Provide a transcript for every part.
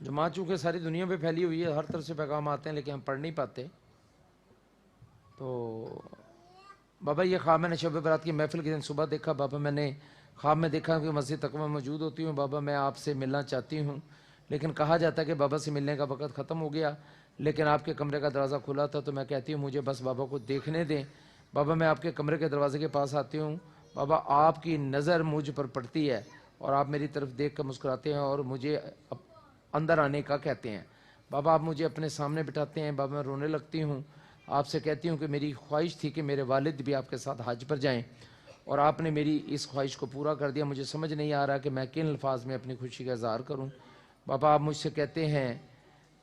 जमात चूँकि सारी दुनिया पे फैली हुई है, हर तरफ से पैगाम आते हैं, लेकिन हम पढ़ नहीं पाते। तो बाबा ये ख्वाब मैंने शब बरात की महफिल के दिन सुबह देखा। बाबा मैंने ख्वाब में देखा कि मस्जिद तकवा मौजूद होती हूँ। बाबा मैं आपसे मिलना चाहती हूँ, लेकिन कहा जाता है कि बाबा से मिलने का वक़्त ख़त्म हो गया, लेकिन आपके कमरे का दरवाज़ा खुला था। तो मैं कहती हूँ मुझे बस बाबा को देखने दें। बाबा मैं आपके कमरे के दरवाजे के पास आती हूँ। बाबा आपकी नज़र मुझ पर पड़ती है और आप मेरी तरफ देख कर मुस्कुराते हैं और मुझे अंदर आने का कहते हैं। बाबा आप मुझे अपने सामने बिठाते हैं। बाबा मैं रोने लगती हूँ, आपसे कहती हूँ कि मेरी ख्वाहिश थी कि मेरे वालिद भी आपके साथ हज पर जाएं, और आपने मेरी इस ख्वाहिश को पूरा कर दिया। मुझे समझ नहीं आ रहा कि मैं किन अल्फाज में अपनी खुशी का इज़हार करूँ। बाबा आप मुझसे कहते हैं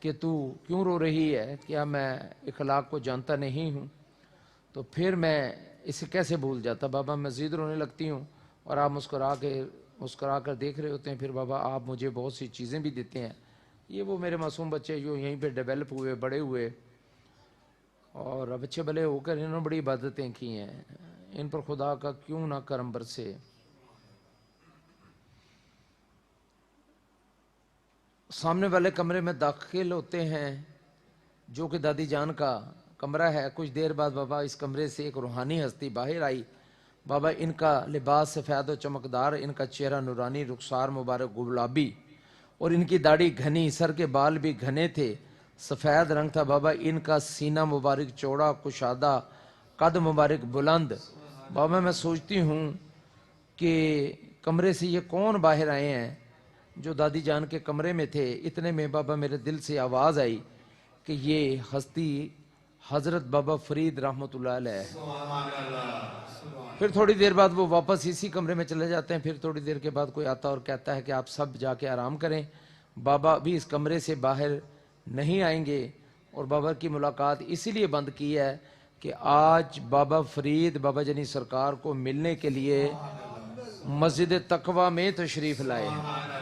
कि तू क्यों रो रही है, क्या मैं इखलाक को जानता नहीं हूँ? तो फिर मैं इसे कैसे भूल जाता। बाबा मज़ीद रोने लगती हूँ और आप मुस्कुरा कर देख रहे होते हैं। फिर बाबा आप मुझे बहुत सी चीज़ें भी देते हैं। ये वो मेरे मासूम बच्चे जो यहीं पे डेवलप हुए, बड़े हुए, और अब अच्छे भले होकर इन्होंने बड़ी इबादतें की हैं। इन पर खुदा का क्यों ना करम बरसे। सामने वाले कमरे में दाखिल होते हैं जो कि दादी जान का कमरा है। कुछ देर बाद बाबा इस कमरे से एक रूहानी हस्ती बाहर आई। बाबा इनका लिबास सफ़ेद और चमकदार, इनका चेहरा नूरानी, रुखसार मुबारक गुलाबी, और इनकी दाढ़ी घनी, सर के बाल भी घने थे, सफ़ेद रंग था। बाबा इनका सीना मुबारक चौड़ा, कुशादा, कद मुबारक बुलंद। बाबा मैं सोचती हूँ कि कमरे से ये कौन बाहर आए हैं जो दादी जान के कमरे में थे। इतने में बाबा मेरे दिल से आवाज़ आई कि ये हस्ती हज़रत बाबा फरीद रहमतुल्लाह अलैह है। फिर थोड़ी देर बाद वो वापस इसी कमरे में चले जाते हैं। फिर थोड़ी देर के बाद कोई आता और कहता है कि आप सब जाके आराम करें, बाबा भी इस कमरे से बाहर नहीं आएंगे। और बाबा की मुलाकात इसीलिए बंद की है कि आज बाबा फरीद बाबा जनी सरकार को मिलने के लिए मस्जिद तकवा में तशरीफ़ लाए हैं।